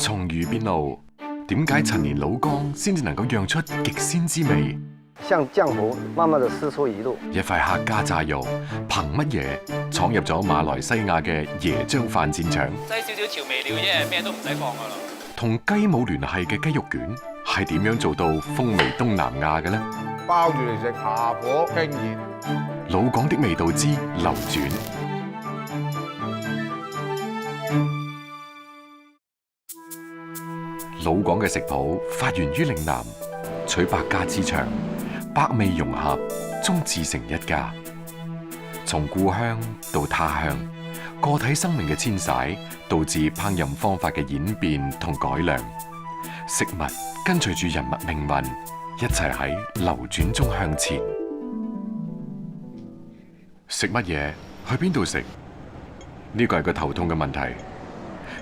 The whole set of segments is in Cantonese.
松魚邊爐，點解陳年老江先至能夠釀出極鮮之味？像漿糊慢慢地釋出一路。一塊客家炸肉，憑乜嘢闖入咗馬來西亞嘅椰漿飯戰場？擠少少調味料啫，咩都唔使放噶啦。同雞母聯繫嘅雞肉卷係點樣做到風味東南亞嘅呢？包住嚟食，下火輕熱。老港的味道之流轉。老港嘅食譜發源於嶺南，取百家之長，百味融合，終自成一家。從故鄉到他鄉，個體生命嘅遷徙，導致烹飪方法嘅演變同改良。食物跟隨住人物命運，一齊喺流轉中向前。食乜嘢？去邊度食？呢個係個頭痛嘅問題。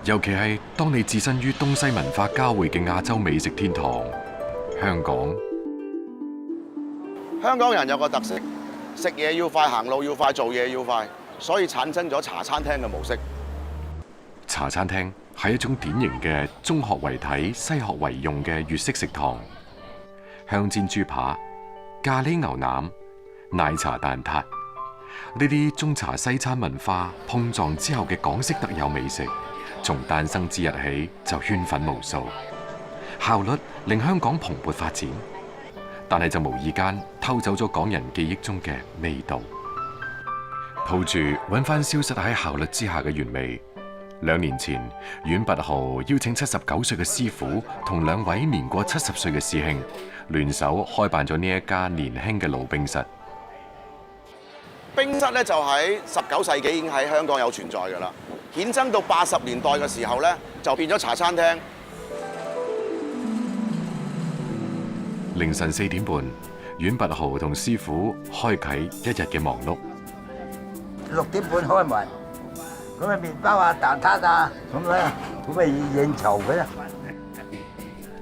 尤其係當你置身於東西文化交匯嘅亞洲美食天堂香港。香港人有個特色，食嘢要快，行路要快，做嘢要快，所以產生咗茶餐廳嘅模式。茶餐廳係一種典型嘅中學為體、西學為用嘅粵式食堂。香煎豬扒、咖喱牛腩、奶茶蛋撻，呢啲中茶西餐文化碰撞之後嘅港式特有美食，從誕生之日起就圈粉無數，效率令香港蓬勃發展，但係就無意間偷走咗港人記憶中嘅味道。抱住揾翻消失喺效率之下嘅原味，2年前，阮拔豪邀請79歲嘅師傅同2位年過70歲嘅師兄聯手開辦咗呢一家年輕嘅老冰室。冰室咧就喺19世紀已經喺香港有存在㗎啦。衍生到80年代嘅時候咧，就變咗茶餐廳。凌晨4點半，阮拔豪同師傅開啟一日嘅忙碌。6點半開門，咁啊麵包啊、蛋撻啊，咁咧，咁咪應酬嘅啦。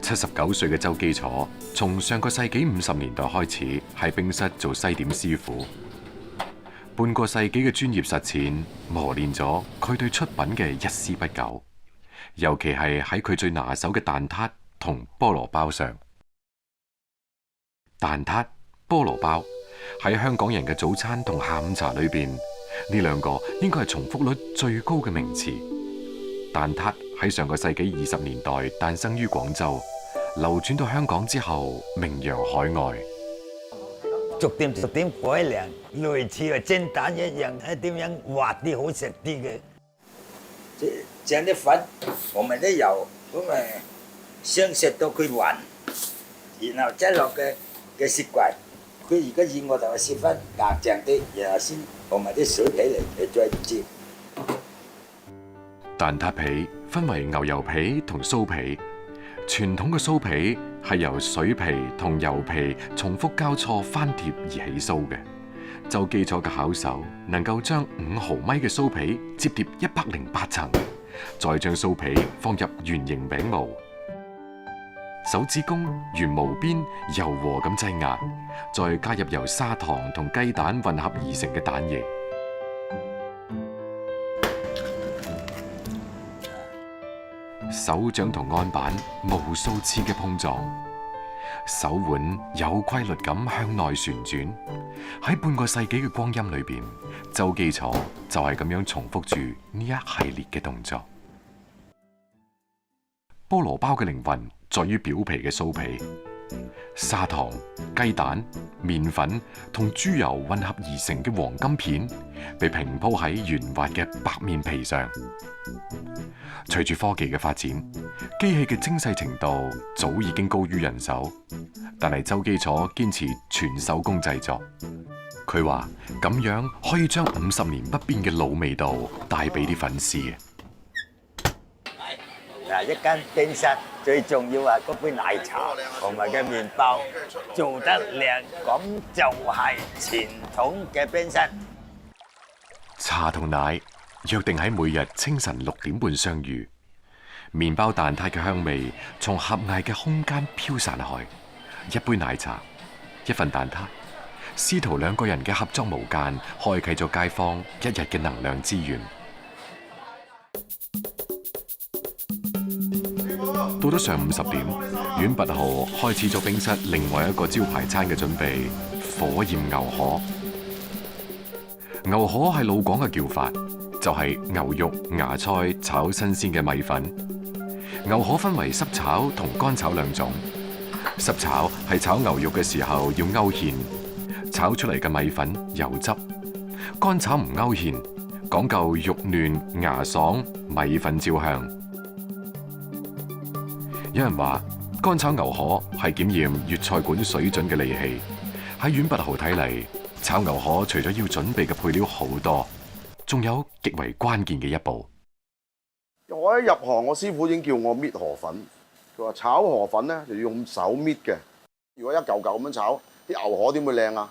79歲嘅周基楚，從上個世紀50年代開始喺冰室做西點師傅。半個世紀嘅專業實踐磨練咗佢對出品嘅一絲不苟，尤其係喺佢最拿手嘅蛋撻同菠蘿包上。蛋撻、菠蘿包喺香港人嘅早餐同下午茶裏邊，呢2個應該係重複率最高嘅名詞。蛋撻喺上個世紀20年代誕生於廣州，流轉到香港之後名揚海外。逐點改良，類似啊煎蛋一樣，睇點樣滑啲好食啲嘅。整啲粉，我們啲油，咁啊相食到佢勻，然後擠落嘅雪櫃。佢而家要我就切翻硬淨啲，然後先放埋啲水皮嚟再煎。蛋撻皮分為牛油皮同酥皮。傳統嘅酥皮係由水皮同油皮重複交錯翻貼而起酥嘅。周基楚嘅巧手能夠將5毫米嘅酥皮摺疊108層，再將酥皮放入圓形餅模，手指公沿毛邊柔和咁擠壓，再加入由砂糖同雞蛋混合而成嘅蛋液。手掌同案板無數次嘅碰撞，手腕有規律咁向內旋轉。喺半個世紀嘅光陰裏邊，周基楚就係咁樣重複住呢一系列嘅動作。菠蘿包嘅靈魂在於表皮嘅酥皮，砂糖、雞蛋、麵粉同豬油混合而成嘅黃金片，被平鋪喺圓滑嘅白面皮上。隨住科技嘅發展，機器嘅精細程度早已經高於人手，但係周基楚堅持全手工製作。佢話咁樣可以將50年不變嘅老味道帶俾啲粉絲嘅。嗱，一間冰室最重要係嗰杯奶茶同埋嘅麵包做得靚，咁就係傳統嘅冰室。茶同奶約定喺每日清晨6點半相遇，麵包蛋撻嘅香味從狹隘嘅空間飄散開，一杯奶茶，一份蛋撻，師徒2個人嘅合作無間，開啟咗街坊一日嘅能量資源。到咗上午10點，阮拔豪開始咗冰室另外一個招牌餐嘅準備——火焰牛河。牛河係老廣嘅叫法，就係牛肉、芽菜炒新鮮嘅米粉。牛河分為濕炒同乾炒兩種。濕炒係炒牛肉嘅時候要勾芡，炒出嚟嘅米粉有汁；乾炒唔勾芡，講究肉嫩芽爽，米粉焦香。有人話乾炒牛河係檢驗粵菜館水準嘅利器。喺阮拔豪睇嚟，炒牛河除咗要準備嘅配料好多，仲有極為關鍵嘅一步。我一入行，我師傅已經叫我搣河粉。佢話炒河粉咧就要用手搣嘅。如果一嚿嚿咁樣炒，啲牛河點會靚啊？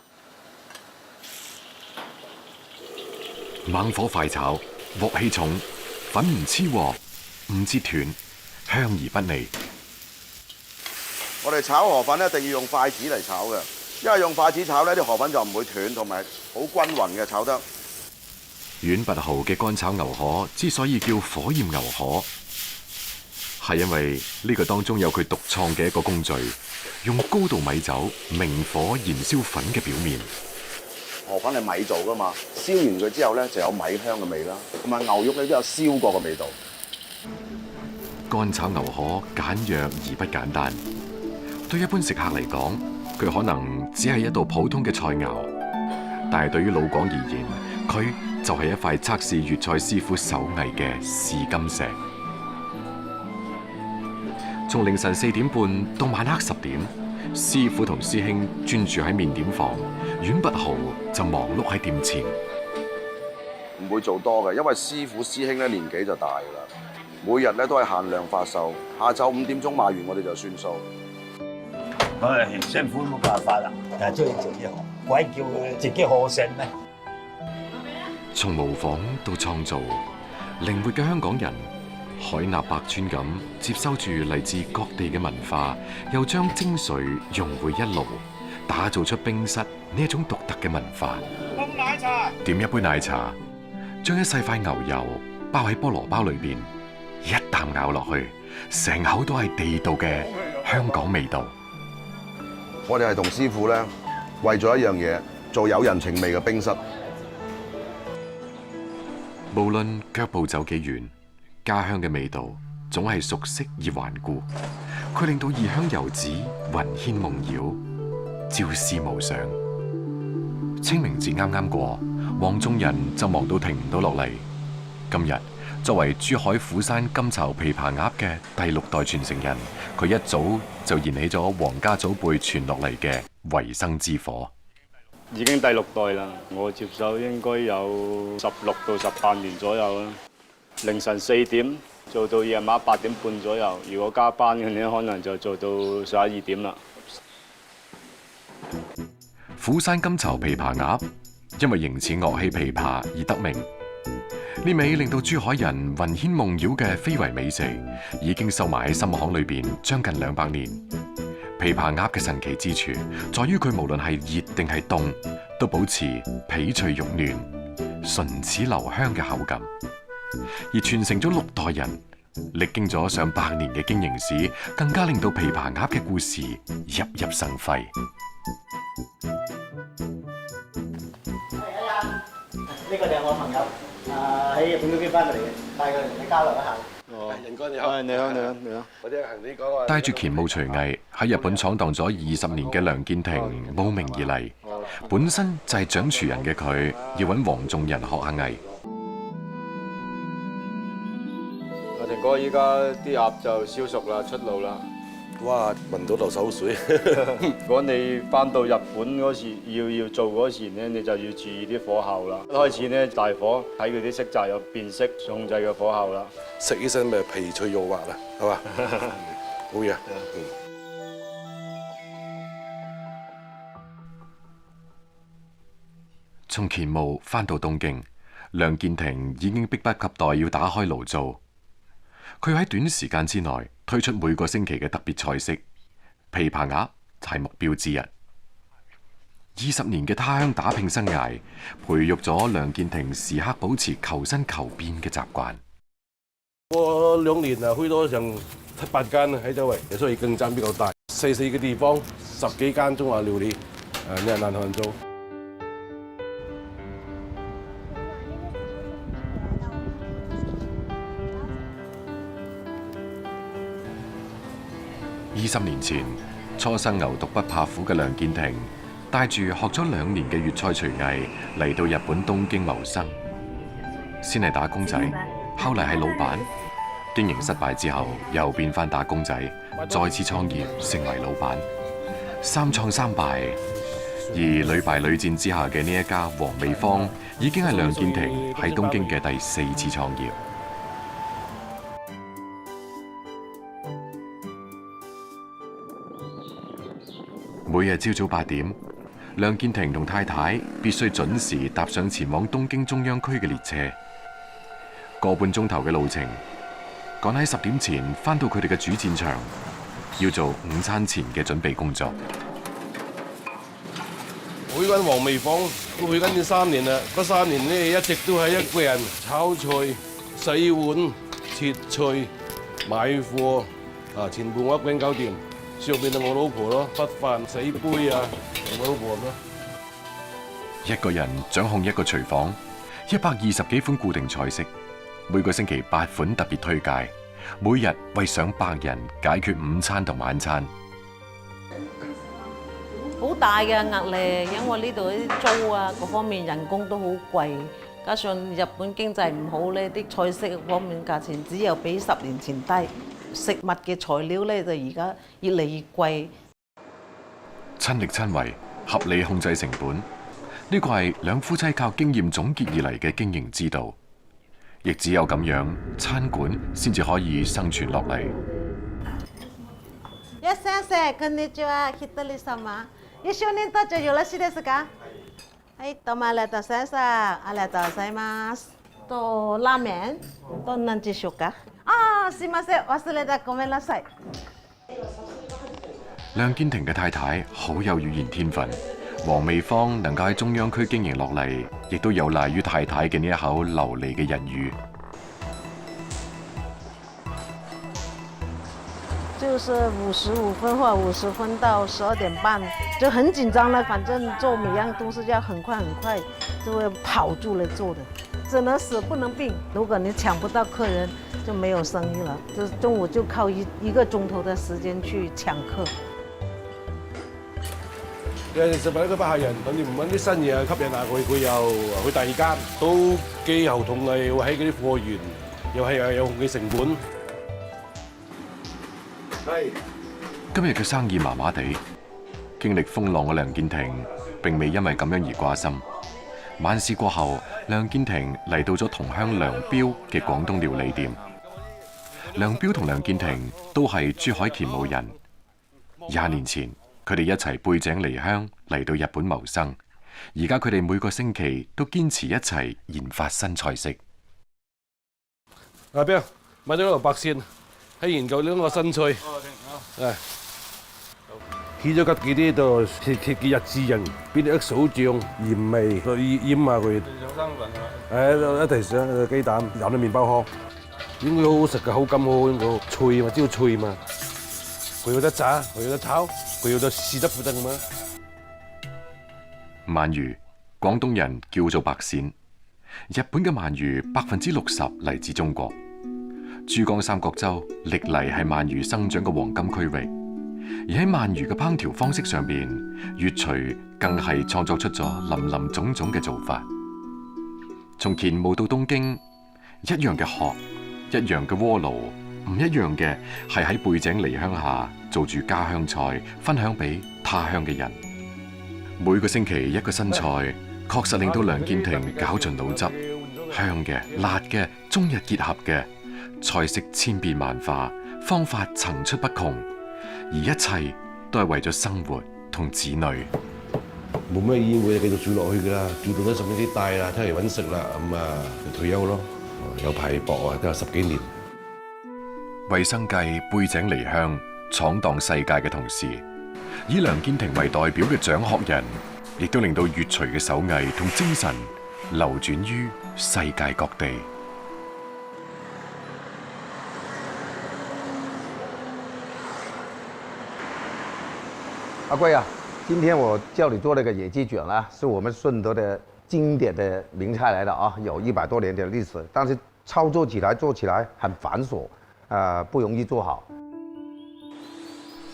猛火快炒，鑊氣重，粉唔黐鑊，唔折斷，香而不膩。我哋炒河粉一定要用筷子嚟炒嘅，因為用筷子炒咧，啲河粉就唔會斷，同埋好均勻嘅炒得。阮拔豪嘅乾炒牛河之所以叫火焰牛河，係因為呢個當中有佢獨創嘅一個工序，用高度米酒明火燃燒粉嘅表面。河粉係米做噶嘛，燒完佢之後咧就有米香嘅味啦，同埋牛肉咧都有燒過嘅味道。乾炒牛河簡約而不簡單，對一般食客嚟講，佢可能只係一道普通嘅菜肴，但係對於老廣而言，佢就係一塊測試粵菜師傅手藝嘅試金石。從凌晨4點半到晚黑10點，師傅同師兄專注喺麵點房，阮拔豪就忙碌喺店前。唔會做多嘅，因為師傅師兄咧年紀就大㗎啦，每日咧都係限量發售，下晝5點鐘賣完我哋就算數。唉，辛苦冇辦法啦，但係中意做呢行，鬼叫佢自己可勝咩？從模仿到創造，靈活嘅香港人海納百川咁接收住嚟自各地嘅文化，又將精髓融匯一爐，打造出冰室呢一種獨特嘅文化。凍奶茶，點一杯奶茶，將一細塊牛油包喺菠蘿包裏邊，一啖咬落去，成口都係地道嘅香港味道。我哋係同師傅咧，為咗一樣嘢，做有人情味嘅冰室。無論腳步走幾遠，家鄉嘅味道總係熟悉而頑固。佢令到異鄉遊子魂牽夢繞，朝思暮想。清明節啱啱過，黃種人就忙到停唔到落嚟。今日作為珠海虎山金巢琵琶鴨嘅第6代傳承人，佢一早就燃起咗皇家祖輩傳落嚟嘅維生之火。已經第6代啦，我接手應該有16到18年左右啦。凌晨4點做到夜晚8點半左右，如果加班嘅呢，可能就做到11、2點啦。虎山金巢琵琶鴨因為形似樂器琵琶而得名。呢味令到珠海人魂牽夢繞嘅非遺美食，已經收埋喺心巷裏邊將近200年。琵琶鴨嘅神奇之處，在於佢無論係熱定係凍，都保持皮脆肉嫩、唇齒留香嘅口感。而傳承咗6代人，歷經咗上百年嘅經營史，更加令到琵琶鴨嘅故事熠熠生輝。呢個就係我朋友，喺日本嗰邊翻嚟嘅，帶佢嚟交流一下。仁哥你好，你好，你好，你好。帶住乾務廚藝喺日本闖蕩咗20年嘅梁建庭慕名而嚟，本身就係掌廚人嘅佢，要揾黃種人學下藝。阿庭哥，依家啲鴨就燒熟啦，出爐啦。哇！聞到流手水。如果你翻到日本嗰時要做嗰時咧，你就要注意啲火候啦。一開始咧大火睇佢啲色澤有變色，控制個火候啦。食起身咪皮脆肉滑啊，係嘛？好嘢。從乾務翻到東京，梁建庭已經迫不及待要打開爐灶。佢喺短時間之內推出每個星期嘅特別菜式，琵琶鴨係目標之一。20年嘅他鄉打拼生涯，培育咗梁建庭時刻保持求新求變嘅習慣。我2年啊，去咗成7、8間喺周圍，所以競爭比較大。細嘅地方10幾間中華料理，你係難難做。20年前，初生牛犢不怕苦嘅梁建庭，帶住學咗2年嘅粵菜廚藝嚟到日本東京謀生。先係打工仔，後嚟係老闆。經營失敗之後，又變返打工仔，再次創業成為老闆。3創3敗，而屢敗屢戰之下嘅呢一家黃味坊，已經係梁建庭喺東京嘅第4次創業。每日朝早8點，梁建庭同太太必須準時搭上前往東京中央區嘅列車，個半鐘頭嘅路程，趕喺10點前返到佢哋嘅主戰場，要做午餐前嘅準備工作。我呢間黃味坊都去緊呢3年啦，嗰3年咧一直都係一個人炒菜、洗碗、切菜、買貨，全部我一個人搞掂。上邊就我老婆咯，執飯、洗杯啊，我老婆咯。一個人掌控一個廚房，120幾款固定菜式，每個星期8款特別推介，每日為上百人解決午餐同晚餐。好大嘅壓力，因為呢度啲租啊各方面人工都好貴，加上日本經濟唔好咧，啲菜式方面價錢只有比10年前低。食物嘅材料咧就而家越嚟越貴。親力親為，合理控制成本，呢個係兩夫妻靠經驗總結而嚟嘅經營之道。亦只有咁樣，餐館先至可以生存落嚟。先生、こんにちは、一人様。一緒にどうぞよろしいですか？はい、どうもありがとう先生、ありがとうございます。とラーメン、どんなんでしょうか？すいません、忘れた、ごめんなさい。梁建庭嘅太太好有語言天分，黃味坊能夠喺中央區經營落嚟，亦都有賴於太太嘅呢一口流利嘅日語。就是55分或50分到12點半，就很緊張了。反正做每樣東西要很快，就會跑住嚟做的，只能死不能病。如果你搶不到客人，就沒有生意了。就中午就靠一個鐘頭的時間去搶客。有陣時揾個客人，咁你唔揾啲新嘢吸引下佢，佢又去第2間，都幾頭痛啊！又喺嗰啲貨源，又係有佢成本。今日嘅生意麻麻地，經歷風浪嘅梁建庭並未因為咁樣而掛心。晚市過後，梁建庭嚟到咗同鄉梁彪嘅廣東料理店。梁彪同梁建庭都係珠海蕎武人。20年前，佢哋一齊背井離鄉嚟到日本謀生。而家佢哋每個星期都堅持一齊研發新菜式。阿彪，買咗條白線，喺研究呢個新菜。起咗吉幾啲度，切幾日之人，俾啲手醬、鹽味，醃下佢。一提上雞蛋，有啲麵包糠，應該好好食嘅，口感好好，應該脆嘛，知道脆嘛。佢有得炸，佢有得炒，佢有得試得苦得嘛。鰻魚，廣東人叫做白鱔。日本嘅鰻魚60%嚟自中國。珠江三角洲歷嚟係鰻魚生長嘅黃金區域，而喺鰻魚嘅烹調方式上邊，粵廚更係創作出咗林林總總嘅做法。從蕎武到東京，一樣嘅殼，一樣嘅鍋爐，唔一樣嘅係喺背井離鄉下做住家鄉菜，分享俾他鄉嘅人。每個星期一個新菜，確實令到梁建庭絞盡腦汁，香嘅、辣嘅、中日結合嘅。菜式千變萬化，方法層出不窮，而一切都係為咗生活同子女。冇咩意義，繼續做落去㗎啦，做到都十幾大啦，出嚟揾食啦，咁就退休咯。有排搏啊，都有10幾年。為生計背井離鄉，闖蕩世界嘅同時，以梁建庭為代表嘅蔣學仁，亦都令到粵廚嘅手藝同精神流轉於世界各地。阿貴啊，今天我叫你做那個野雞卷啦，是我們順德的經典的名菜來的啊，有100多年的歷史，但是操作起來做起來很繁瑣，不容易做好。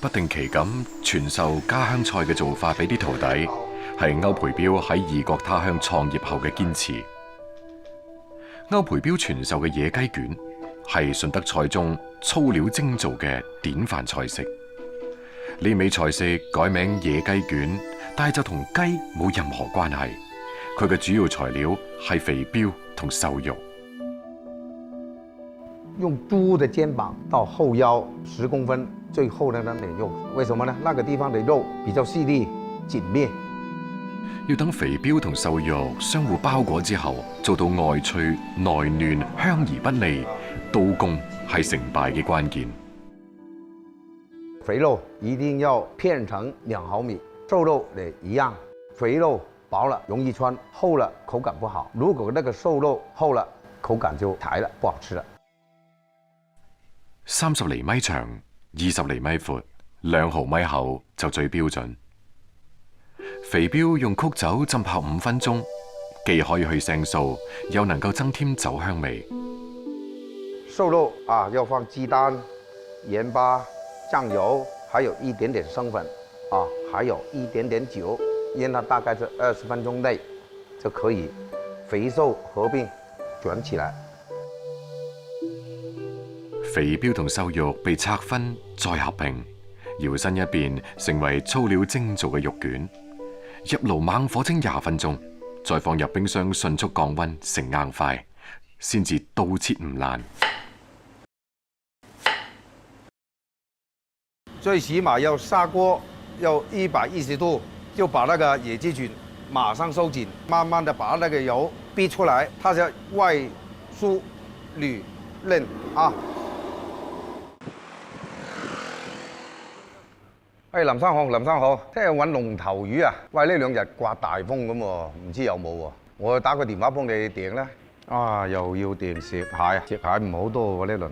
不定期咁傳授家鄉菜嘅做法俾啲徒弟，係歐培彪喺異國他鄉創業後嘅堅持。歐培彪傳授嘅野雞卷係順德菜中粗料精做嘅典範菜式。呢味菜式改名野雞卷，但係就同雞冇任何關係。佢嘅主要材料係肥膘同瘦肉。用豬的肩膀到後腰10公分最厚的那點肉，為什麼呢？那個地方的肉比較細膩緊密。要等肥膘同瘦肉相互包裹之後，做到外脆內嫩、香而不膩，刀工係成敗嘅關鍵。肥肉一定要片成2毫米，瘦肉也一樣。肥肉薄了容易穿，厚了口感不好。如果那個瘦肉厚了，口感就柴了，不好吃了。30厘米長、20厘米闊、2毫米厚就最標準。肥膘用曲酒浸泡5分鐘，既可以去腥素，又能夠增添酒香味。瘦肉啊，要放雞蛋、鹽巴、醬油，還有一點點生粉，啊，還有一點點酒，醃它大概是20分鐘內就可以肥瘦合併捲起來。肥膘同瘦肉被拆分再合併，搖身一變成為粗料精做嘅肉卷，入爐猛火蒸20分鐘，再放入冰箱迅速降溫成硬塊，先至刀切唔爛。最起碼要砂鍋要110度，就把那個野雞卷馬上收緊，慢慢的把那個油逼出來，它就外酥裏嫩啊。林生好，聽日揾龍頭魚啊！喂，呢2日刮大風咁喎，唔知有冇喎？我打個電話幫你訂啦。啊，又要訂食蟹唔好多喎呢輪。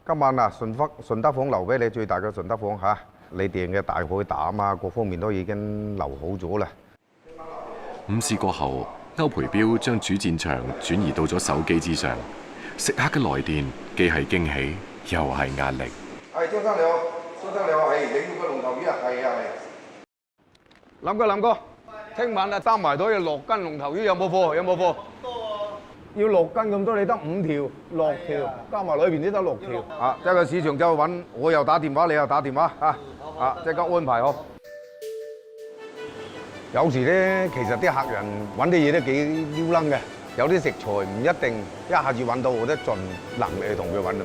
今晚啊，順德房留俾你最大嘅順德房嚇，你訂嘅大海膽啊，各方面都已經留好咗啦。午市過後，歐培彪將主戰場轉移到咗手機之上，食客嘅來電既係驚喜，又係壓力。係張生你好。張生你好，係你要個龍頭魚啊？係啊係。林哥，聽晚啊擔埋袋要6斤龍頭魚，有冇貨？有冇貨？多喎。要6斤咁多，你得5條，6條，加埋裏邊都得6條。啊，即係個市場就揾，我又打電話，你又打電話啊！啊，即刻安排好。有時咧，其實啲客人揾啲嘢都幾撩楞嘅，有啲食材唔一定一下子揾到，我都盡能力去同佢揾。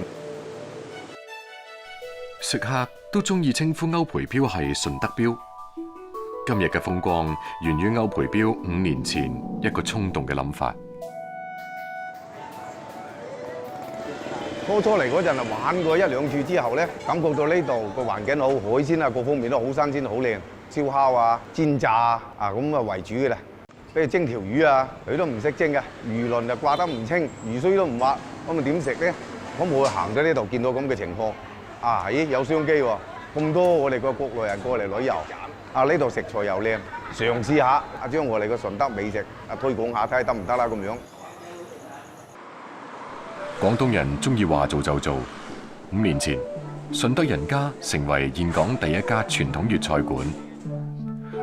食客都中意稱呼歐培彪係順德彪。今日嘅風光源於歐培彪5年前一個衝動嘅諗法。初嚟嗰陣啊，玩過1、2次之後咧，感覺到呢度個環境好，海鮮啊各方面都好新鮮好靚，燒烤啊、煎炸啊咁啊為主嘅啦。比如蒸條魚啊，佢都唔識蒸嘅，魚鱗就掛得唔清，魚鬚都唔滑，咁啊點食咧？咁我行咗呢度見到咁嘅情況。啊！咦，有商機喎！咁多我哋個國內人過嚟旅遊，啊呢度食材又靚，嘗試下啊將我哋個順德美食啊推廣下，睇下得唔得啦咁樣。廣東人中意話做就做。5年前，順德人家成為現港第一家傳統粵菜館。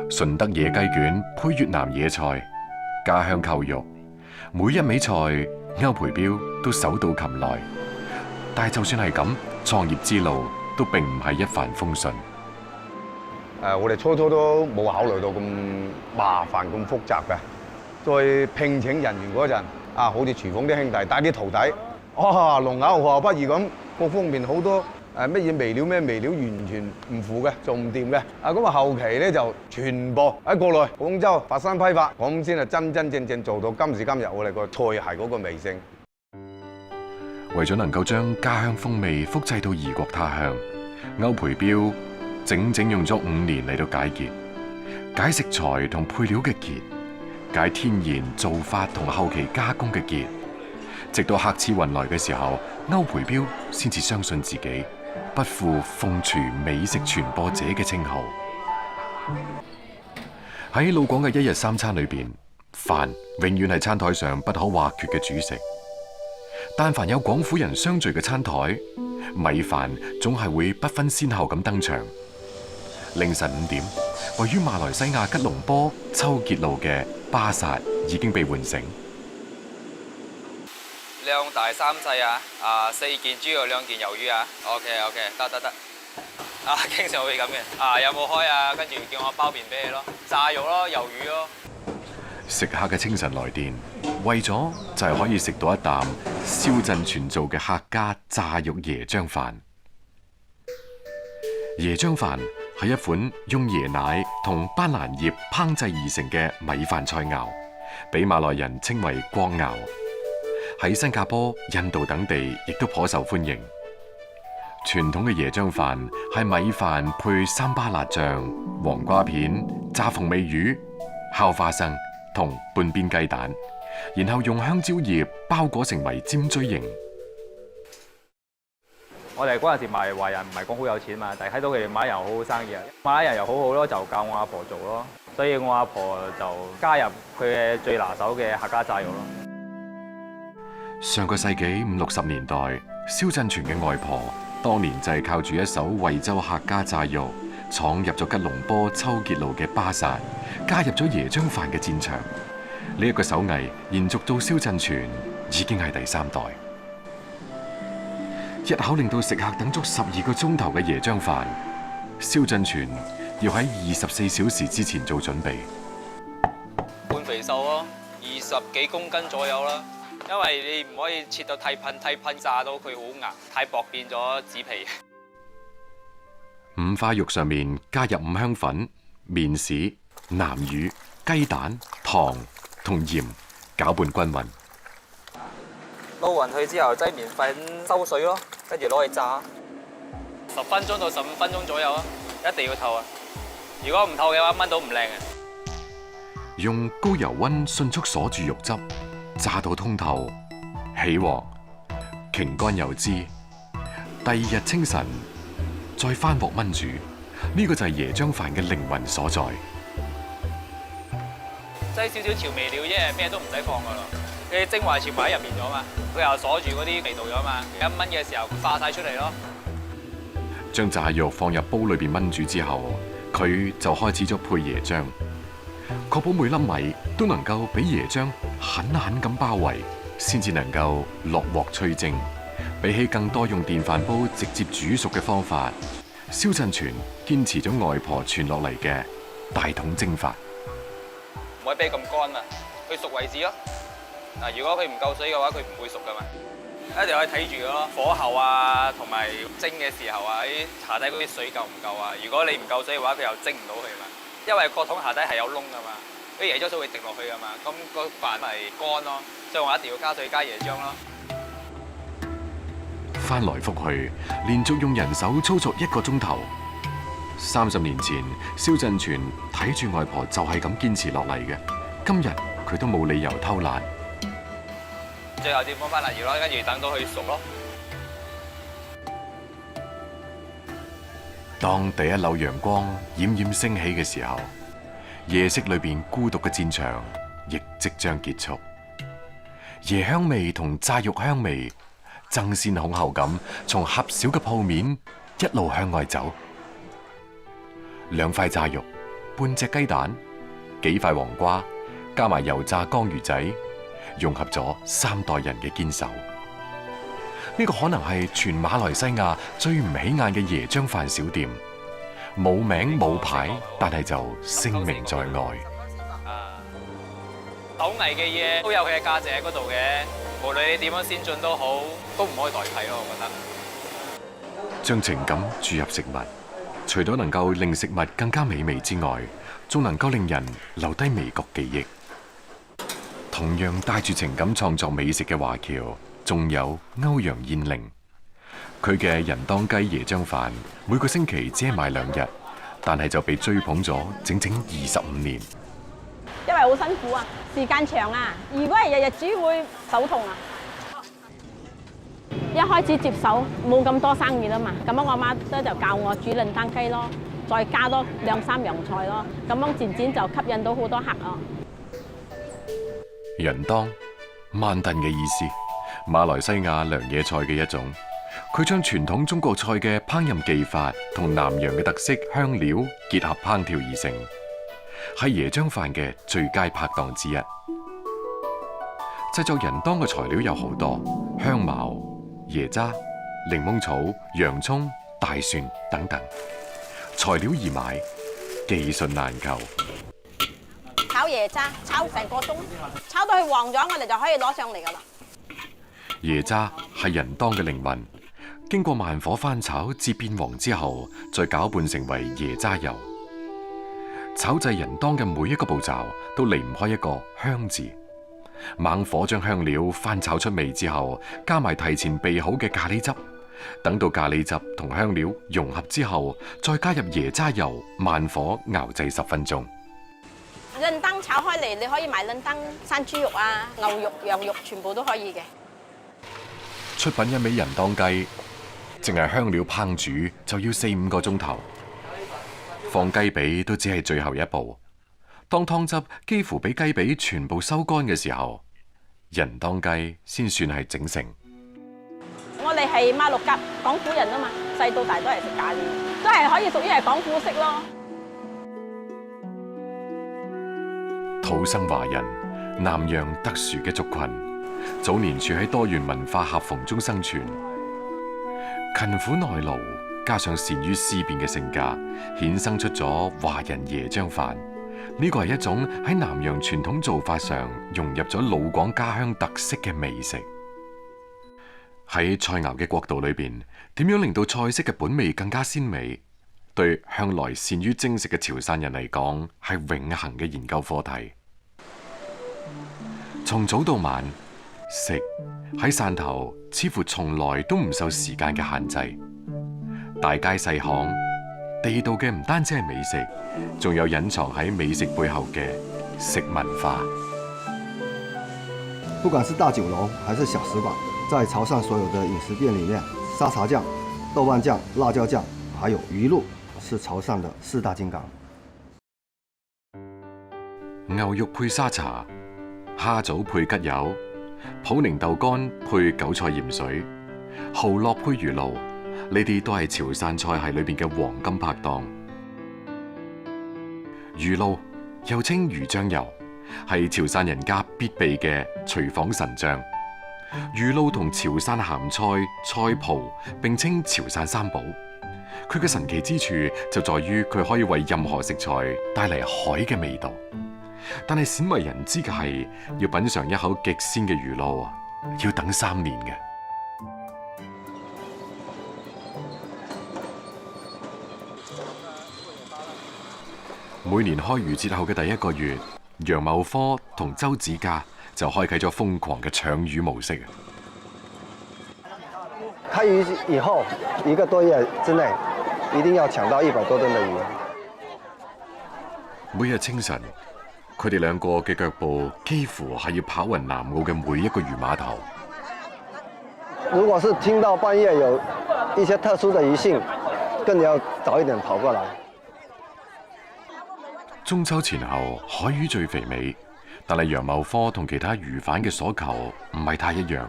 順德野雞卷配越南野菜，家鄉扣肉，每一味菜歐培彪都手到擒來。但係就算係咁，創業之路都並唔係一帆風順。我哋初都冇考慮到咁麻煩、咁複雜嘅。再聘請人員嗰陣，啊，好似廚房啲兄弟帶啲徒弟，哇，龍咬河不如咁，各方面好多乜嘢微料完全唔符嘅，做唔掂嘅。啊，咁啊後期咧就全部喺國內廣州、佛山批發，咁先係真正做到今時今日我哋個菜係嗰個味性。為咗能夠將家鄉風味複製到異國他鄉，歐培彪整用咗5年嚟到解結，解食材同配料嘅結，解天然做法同後期加工嘅結，直到客似雲來嘅時候，歐培彪先至相信自己不負鳳廚美食傳播者嘅稱號。喺老廣嘅一日三餐裏邊，飯永遠係餐台上不可或缺嘅主食。但凡有廣府人相聚嘅餐台，米飯總係會不分先後咁登場。凌晨5點，位於馬來西亞吉隆坡秋傑路嘅巴薩已經被喚醒。2大3細啊！4件豬肉2件魷魚啊！OK， 得。經常會咁嘅。有冇開啊？跟住叫我包便俾你咯，炸肉咯，魷魚咯。食客嘅清晨來電，為咗就係可以食到一啖蕭振全做嘅客家炸肉椰漿飯。椰漿飯係一款用椰奶同班蘭葉烹製而成嘅米飯菜肴，俾馬來人稱為光肴。喺新加坡、印度等地亦都頗受歡迎。傳統嘅椰漿飯係米飯配三巴辣醬、黃瓜片、炸鳳尾魚、烤花生同半邊雞蛋，然後用香蕉葉包裹成為尖錐形。我哋嗰陣時賣華人唔係講好有錢嘛，但係睇到佢哋馬來人好好生意啊，馬來人又好好咯，就教我阿婆做咯，所以我阿婆就加入佢嘅最拿手嘅客家炸肉咯。上個世紀50、60年代，蕭振全嘅外婆當年就係靠住一手惠州客家炸肉，闖入咗吉隆坡秋傑路嘅巴薩，加入咗椰漿飯嘅戰場。呢一個手藝延續到蕭振全已經係第3代。一口令到食客等足12個鐘頭嘅椰漿飯，蕭振全要喺24小時之前做準備。半肥瘦咯，20幾公斤左右啦。因為你唔可以切到太噴炸到佢好硬，太薄變咗紙皮。五花肉上面加入五香粉、麵豉、南乳、雞蛋、糖同鹽，攪拌均勻。撈勻佢之後，擠麵粉收水咯，跟住攞去炸，10分鐘到15分鐘左右啊，一定要透啊！如果唔透嘅話，炆到唔靚嘅。用高油溫迅速鎖住肉汁，炸到通透，起鑊，擎乾油脂。第二日清晨再翻鑊炆煮，呢個就係椰漿飯嘅靈魂所在。擠少少調味料啫，咩都唔使放噶啦。你精華全部喺入邊咗嘛，佢又鎖住嗰啲味道咗嘛，一炆嘅時候化晒出嚟咯。將炸肉放入煲裏邊炆煮之後，佢就開始咗配椰漿，確保每粒米都能夠俾椰漿狠狠咁包圍，先至能夠落鑊吹蒸。比起更多用電飯煲直接煮熟嘅方法，蕭振全堅持咗外婆傳落嚟嘅大桶蒸法。唔可以俾咁乾啊，佢熟為止咯。嗱，如果佢唔夠水嘅話，佢唔會熟噶嘛。一定可以睇住咯，火候啊，同埋蒸嘅時候啊，啲茶底嗰啲水夠唔夠啊？如果你唔夠水嘅話，佢又蒸唔到佢嘛。因為個桶下底係有窿噶嘛，啲椰漿水會滴落去噶嘛，咁個飯咪乾咯。所以我一定要加水加椰漿咯。翻來覆去，連續用人手操作1個鐘頭。30年前，蕭振全睇住外婆就係咁堅持落嚟嘅，今日佢都冇理由偷懶。最後先放翻辣椒咯，跟住等到佢熟咯。當第一縷陽光冉冉升起嘅時候，夜色裏邊孤獨嘅戰場亦即將結束。椰香味同炸肉香味爭先恐後咁從狹小嘅鋪面一路向外走。2塊炸肉、半隻雞蛋、幾塊黃瓜，加埋油炸江魚仔，融合咗3代人嘅堅守。呢個可能係全馬來西亞最唔起眼嘅椰漿飯小店，冇名冇牌，但係就聲名在外。手藝嘅嘢都有佢嘅價值喺嗰度嘅，無論你點樣先進都好，都唔可以代替咯。我覺得將情感注入食物，除咗能夠令食物更加美味之外，仲能夠令人留低味覺記憶。同樣帶住情感創作美食嘅華僑，仲有歐陽燕玲。佢嘅人當雞椰漿飯每個星期只係賣2日，但係就被追捧咗整整25年。因為好辛苦啊，時間長啊，如果係日日煮會手痛啊。一開始接手冇咁多生意啦嘛，咁我媽咧就教我煮潤蛋雞咯，再加多2、3樣菜咯，咁樣漸漸就吸引到好多客咯。人當慢燉嘅意思，馬來西亞涼野菜嘅一種。佢將傳統中國菜嘅烹飪技法同南洋嘅特色香料結合烹調而成，係椰漿飯嘅最佳拍檔之一。製作人當嘅材料有好多，香茅、椰渣、檸檬草、洋葱、大蒜等等，材料易買，技術難求。炒椰渣炒成個鐘，炒到佢黃咗，我哋就可以攞上嚟噶啦。椰渣係人當嘅靈魂，經過慢火翻炒至變黃之後，再攪拌成為椰渣油。炒製人當嘅每一個步驟都離唔開一個香字。猛火將香料翻炒出味之後，加埋提前備好嘅咖喱汁，等到咖喱汁同香料融合之後，再加入椰渣油，慢火熬製10分鐘。潤燈炒開嚟，你可以買潤燈生豬肉啊、牛肉、羊肉，全部都可以嘅。出品一味人當雞，淨係香料烹煮就要4、5個鐘頭，放雞髀都只係最後一步。當湯汁幾乎俾雞髀全部收乾嘅時候，人當雞先算係整成。我哋係馬六甲廣府人啊嘛，細到大都係食咖喱，都係可以屬於係廣府式咯。土生華人，南洋特殊嘅族群，早年處喺多元文化夾縫中生存，勤苦耐勞加上善於思辨嘅性格，衍生出咗華人椰漿飯。呢個係一種喺南洋傳統做法上融入咗老廣家鄉特色嘅美食。喺菜肴嘅國度裏邊，點樣令到菜式嘅本味更加鮮美？對向來善於精食嘅潮汕人嚟講，係永恆嘅研究課題。從早到晚，食喺汕頭似乎從來都唔受時間嘅限制。大街細巷，地道嘅唔單止係美食，仲有隱藏喺美食背後嘅食文化。不管是大酒樓還是小食館，在潮汕所有的飲食店裡面，沙茶醬、豆瓣醬、辣椒醬，還有魚露，是潮汕的4大金剛。牛肉配沙茶，蝦棗配桔柚，普寧豆乾配韭菜鹽水，蠔烙配魚露，呢啲都係潮汕菜系裏邊嘅黃金拍檔。魚露又稱魚醬油，係潮汕人家必備嘅廚房神醬。魚露同潮汕鹹菜、菜脯並稱潮汕三寶。佢嘅神奇之處就在於佢可以為任何食材帶嚟海嘅味道。但係鮮為人知嘅係，要品嚐一口極鮮嘅魚露，要等3年嘅。每年開漁節後嘅第1個月，楊茂科同周子嘉就開啟咗瘋狂嘅搶魚模式。開漁以後1個多月之內，一定要搶到100多噸的魚。每日清晨，佢哋兩個嘅腳步幾乎係要跑勻南澳嘅每一個魚碼頭。如果是聽到半夜有一些特殊的魚性，更要早一點跑過來。中秋前後，海魚最肥美，但係楊茂科同其他魚販嘅所求唔係太一樣。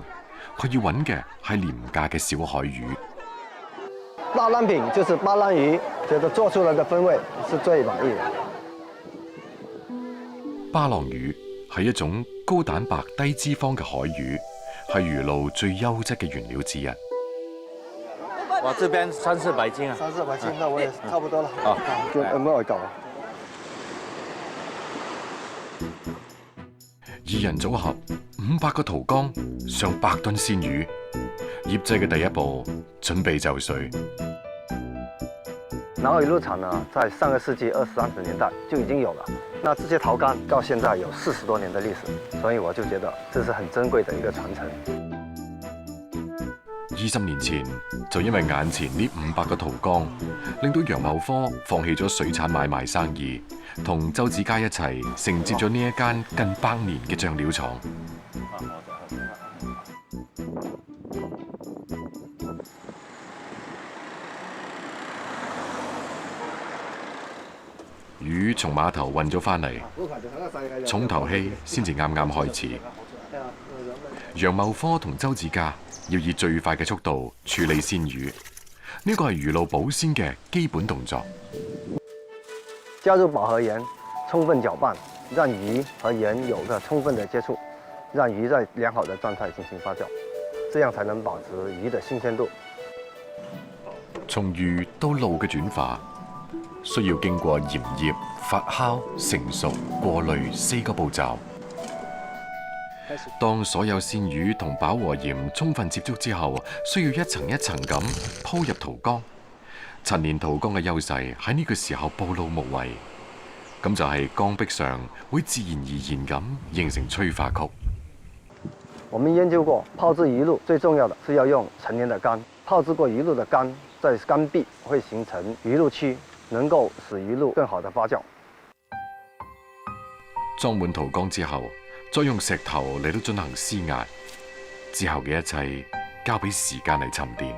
佢要揾嘅係廉價嘅小海魚。大藍品就是巴蘭魚，覺得做出來的風味是最滿意的。巴浪魚係一種高蛋白低脂肪嘅海魚，係魚露最優質嘅原料之一。哇，這邊300-400斤啊！300-400斤，那我也差不多了。啊，叫有冇夠？2人組合500個屠缸，上100噸鮮魚，醃製嘅第一步準備就緒。南澳魚露廠呢，在上個世紀20、30年代就已經有了。那這些陶缸到現在有40多年的歷史，所以我就覺得這是很珍貴的一個傳承。20年前就因為眼前呢500個屠缸，令到楊茂科放棄咗水產買賣生意，同周子嘉一齊承接咗呢一間近100年嘅醬料廠。魚從碼頭運咗返嚟，重頭戲先至啱啱開始。楊茂科同周子嘉要以最快嘅速度處理鮮魚，呢個係魚露保鮮嘅基本動作。加入饱和鹽，充分攪拌，讓魚和鹽有個充分的接觸，讓魚在良好的狀態進行發酵，這樣才能保持魚的新鮮度。從魚到露嘅轉化，需要經過鹽醃、發酵、成熟、過濾4個步驟。當所有鮮魚同飽和鹽充分接觸之後，需要一層一層咁鋪入塗缸。陳年塗缸嘅優勢喺呢個時候暴露無遺，咁就係缸壁上會自然而然咁形成催化曲。我們研究過，泡製魚露最重要的是要用陳年的乾，泡製過魚露的乾，在乾壁會形成魚露區，能夠使魚露更好的發酵。裝滿塗缸之後，再用石頭嚟到進行施壓，之後嘅一切交俾時間嚟沉澱。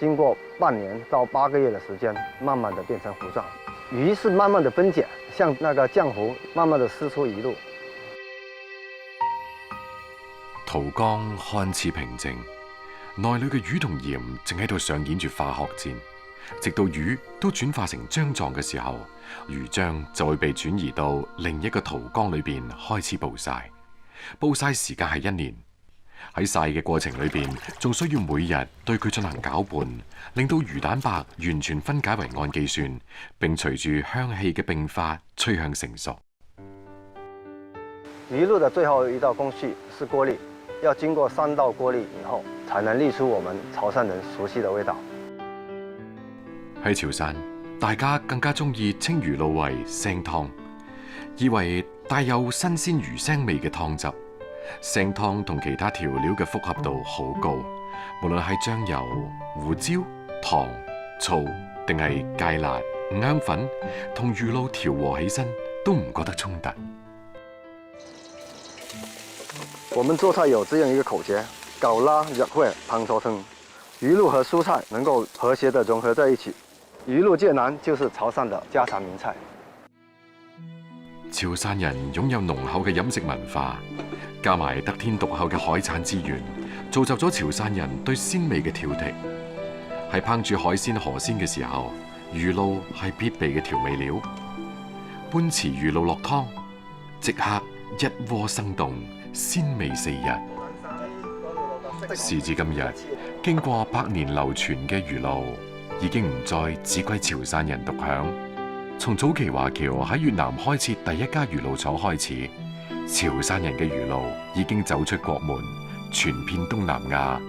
經過半年到8個月的時間，慢慢的變成糊狀，魚是慢慢的分解，像那個漿糊，慢慢的釋出魚露。塗缸看似平靜，內裏嘅魚同鹽正喺度上演住化學戰，直到魚都轉化成漿狀嘅時候，魚漿就會被轉移到另一個塗缸裏邊開始暴曬。暴曬時間係1年，喺曬嘅過程裏邊，仲需要每日對佢進行攪拌，令到魚蛋白完全分解為氨基酸，並隨住香氣嘅變化趨向成熟。魚露的最後一道工序是過濾，要經過3道過濾以後，才能濾出我們潮汕人熟悉的味道。喺潮汕，大家更加中意稱魚露為腥湯，以為帶有新鮮魚腥味嘅湯汁。腥湯同其他調料嘅複合度好高，無論係醬油、胡椒、糖、醋定係芥辣、五香粉，同魚露調和起身都唔覺得衝突。我們做菜有這樣一個口訣：搞拉入會湯搓湯，魚露和蔬菜能夠和諧地融合在一起。魚露芥蘭就是潮汕的家常名菜。潮汕人擁有濃厚嘅飲食文化，加埋得天獨厚嘅海產資源，造就咗潮汕人對鮮味嘅挑剔。喺烹煮海鮮河鮮嘅時候，魚露係必備嘅調味料。半池魚露落湯，即刻一鍋生動，鮮味4日。時至今日，經過100年流傳嘅魚露，已經唔再只歸潮汕人獨享。從早期華僑喺越南開設第一家魚露廠開始，潮汕人嘅魚露已經走出國門，傳遍東南亞，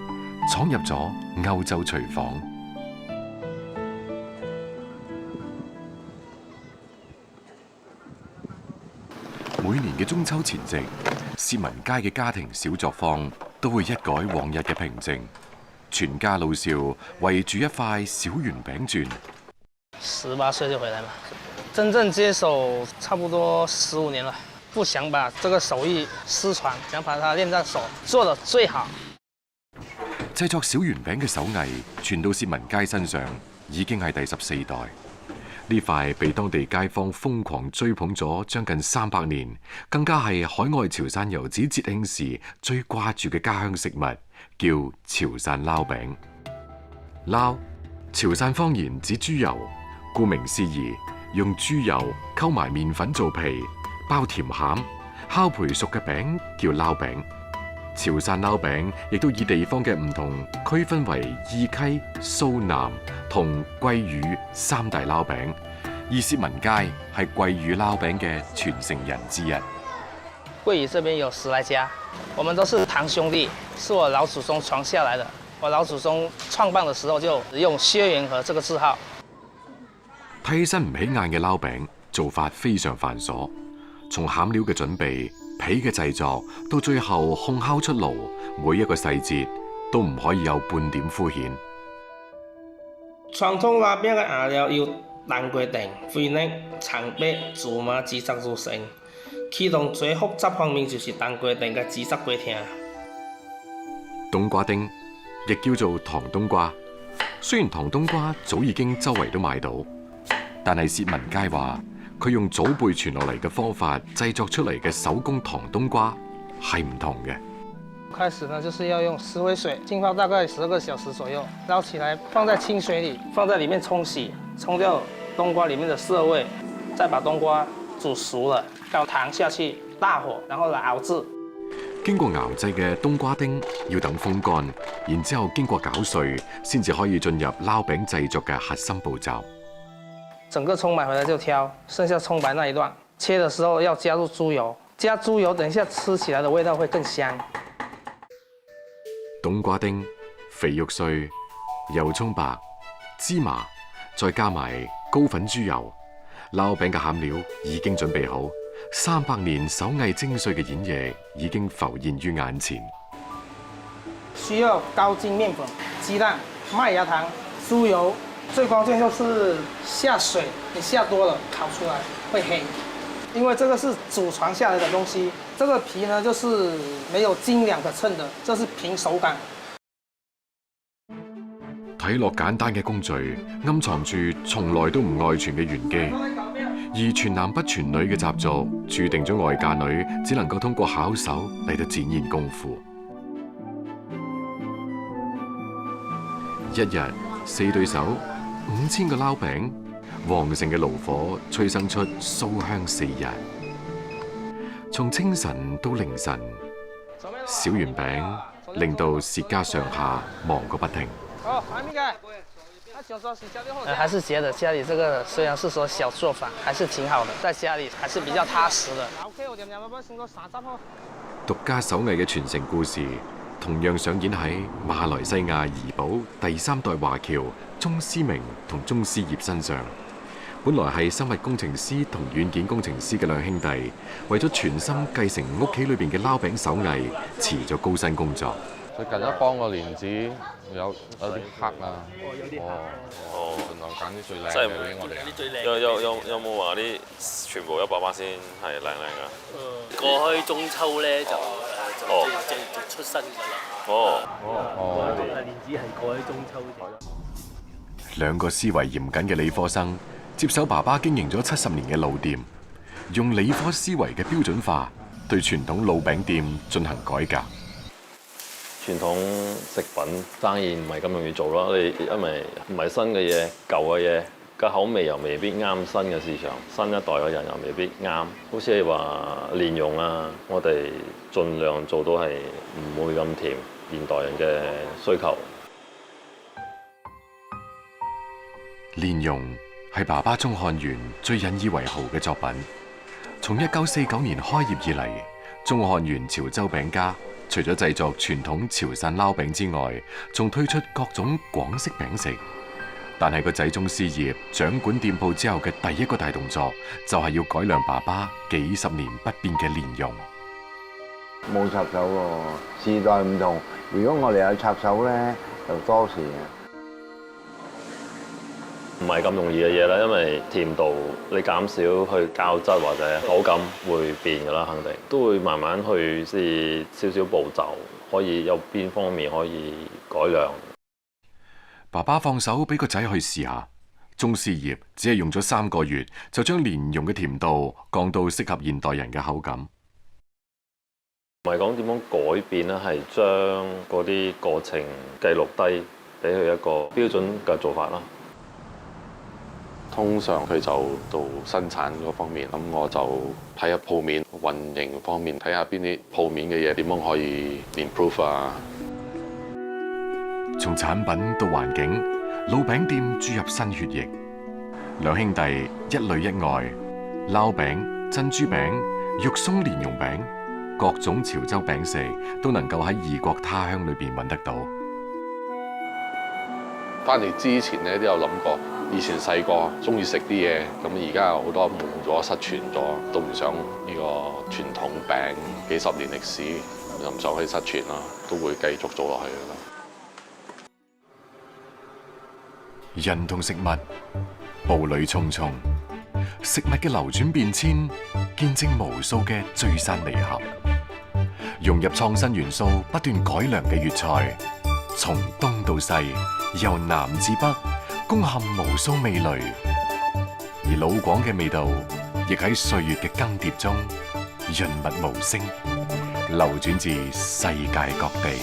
闖入咗歐洲廚房。每年嘅中秋前夕，薛文佳嘅家庭小作坊都會一改往日嘅平靜，全家老少圍住一塊小圓餅轉。18歲就回來嘛，真正接手差不多15年了，不想把這個手藝失傳，想把它練在手，做得最好。製作小圓餅嘅手藝傳到薛文佳身上，已經係第14代。呢塊被當地街坊瘋狂追捧咗將近300年，更加係海外潮汕遊子節慶時最掛住嘅家鄉食物，叫潮汕撈餅。撈，潮汕方言指豬油。顧名思義，用豬油溝埋麵粉做皮，包甜餡，烤焙熟嘅餅叫撈餅。潮汕撈餅亦都以地方嘅唔同區分為義溪、蘇南同桂嶼3大撈餅，而薛文佳係桂嶼撈餅嘅傳承人之一。桂嶼這邊有10來家，我們都是堂兄弟，是我老祖宗傳下來的。我老祖宗創辦的時候就用薛元和這個字號。睇起身唔起眼嘅撈餅做法非常繁瑣，從餡料嘅準備、皮嘅製作到最後烘烤出爐，每一個細節都唔可以有半點敷衍。傳統撈餅嘅餡料有蛋龜丁、肥肉、長白、芝麻、紫色組成，其中最複雜方面就是蛋龜丁嘅紫色龜聽。冬瓜丁亦叫做糖冬瓜，雖然糖冬瓜早已經周圍都買到，但係薛文佳話佢用祖輩傳落嚟嘅方法製作出嚟嘅手工糖冬瓜係唔同嘅。開始呢，就是要用石灰水浸泡大概12個小時左右，撈起來放在清水裡，放在裡面沖洗，沖掉冬瓜裡面的澀味，再把冬瓜煮熟了，倒糖下去，大火，然後來熬製。經過熬製嘅冬瓜丁要等風乾，然之後經過攪碎，先至可以進入撈餅製作嘅核心步驟。整個蔥買回來就挑，剩下蔥白那一段，切的時候要加入豬油，加豬油，等一下吃起來的味道會更香。冬瓜丁、肥肉碎、油蔥白、芝麻，再加埋高粉豬油，撈餅嘅餡料已經準備好。300年手藝精髓嘅演繹已經浮現於眼前。需要高筋麵粉、雞蛋、麥芽糖、豬油，最關鍵就是下水，你下多了烤出來會黑，因為這個是祖傳下來的東西。這個皮呢，就是沒有斤兩可稱的，這是憑手感。睇落簡單嘅工序，暗藏住從來都唔外傳嘅玄機。而傳男不傳女嘅習俗，注定咗外嫁女只能夠通過巧手嚟到展現功夫。一日4對手，5000個撈餅，旺盛嘅爐火催生出酥香4日。從清晨到凌晨，小圓餅令到薛家上下忙個不停。還是覺得家裡這個雖然是說小作坊，還是挺好的，在家裡還是比較踏實的。獨家手藝嘅傳承故事，同樣上演喺馬來西亞怡保第3代華僑鐘思明同鐘思業身上。本來係生物工程師同軟件工程師嘅兩兄弟，為咗全心繼承屋企裏邊嘅撈餅手藝，辭咗高薪工作。最近一幫個蓮子有啲黑啊，盡量揀啲最靚嘅俾我哋。有冇話啲全部100%先係靚㗎？過去中秋咧就出新㗎啦。蓮子係過去中秋啫。兩個思維嚴謹嘅理科生接手爸爸經營咗70年嘅老店，用理科思維嘅標準化對傳統老餅店進行改革。傳統食品生意唔係咁容易做咯，你因為唔係新嘅嘢，舊嘅嘢個口味又未必啱新嘅市場，新一代嘅人又未必啱。好似係話蓮蓉啊，我哋盡量做到係唔會咁甜，現代人嘅需求。蓮蓉係爸爸鐘漢元最引以為豪嘅作品。從1949年開業以嚟，鐘漢元潮州餅家除咗製作傳統潮汕撈餅之外，仲推出各種廣式餅食。但係個仔鐘思業掌管店鋪之後嘅第一個大動作，就係要改良爸爸幾十年不變嘅蓮蓉。冇插手喎，時代唔同。如果我哋有插手咧，就多事啊。唔係咁容易嘅嘢啦，因為甜度你減少去膠質或者口感會變㗎啦，肯定都會慢慢去試少少步驟，可以有邊方面可以改良。爸爸放手俾個仔去試下，鐘思業只係用咗3個月就將蓮蓉嘅甜度降到適合現代人嘅口感。唔係講點樣改變咧，係將嗰啲過程記錄低，俾佢一個標準嘅做法啦。通常佢就到生產嗰方面，咁我就睇下鋪面運營方面，睇下邊啲鋪面嘅嘢點樣可以 improve 啊。從產品到環境，老餅店注入新血液。兩兄弟一裏一外，撈餅、珍珠餅、肉鬆蓮蓉餅，各種潮州餅食都能夠喺異國他鄉裏邊揾得到。翻嚟之前咧都有諗過，以前細個中意食啲嘢，咁而家有好多冇咗、失傳咗，都唔想呢個傳統餅幾十年歷史又唔想去失傳啦，都會繼續做落去㗎啦。人同食物步履匆匆，食物嘅流轉變遷，見證無數嘅聚散離合，融入創新元素不斷改良嘅粵菜，從東到西。由南至北，攻陷無數味蕾。而老廣嘅味道，亦喺歲月嘅更迭中，潤物無聲，流轉至世界各地。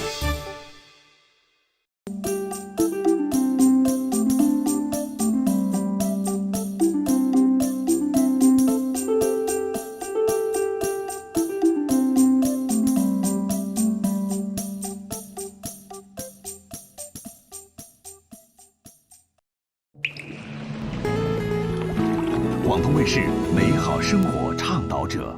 广东卫视美好生活倡导者。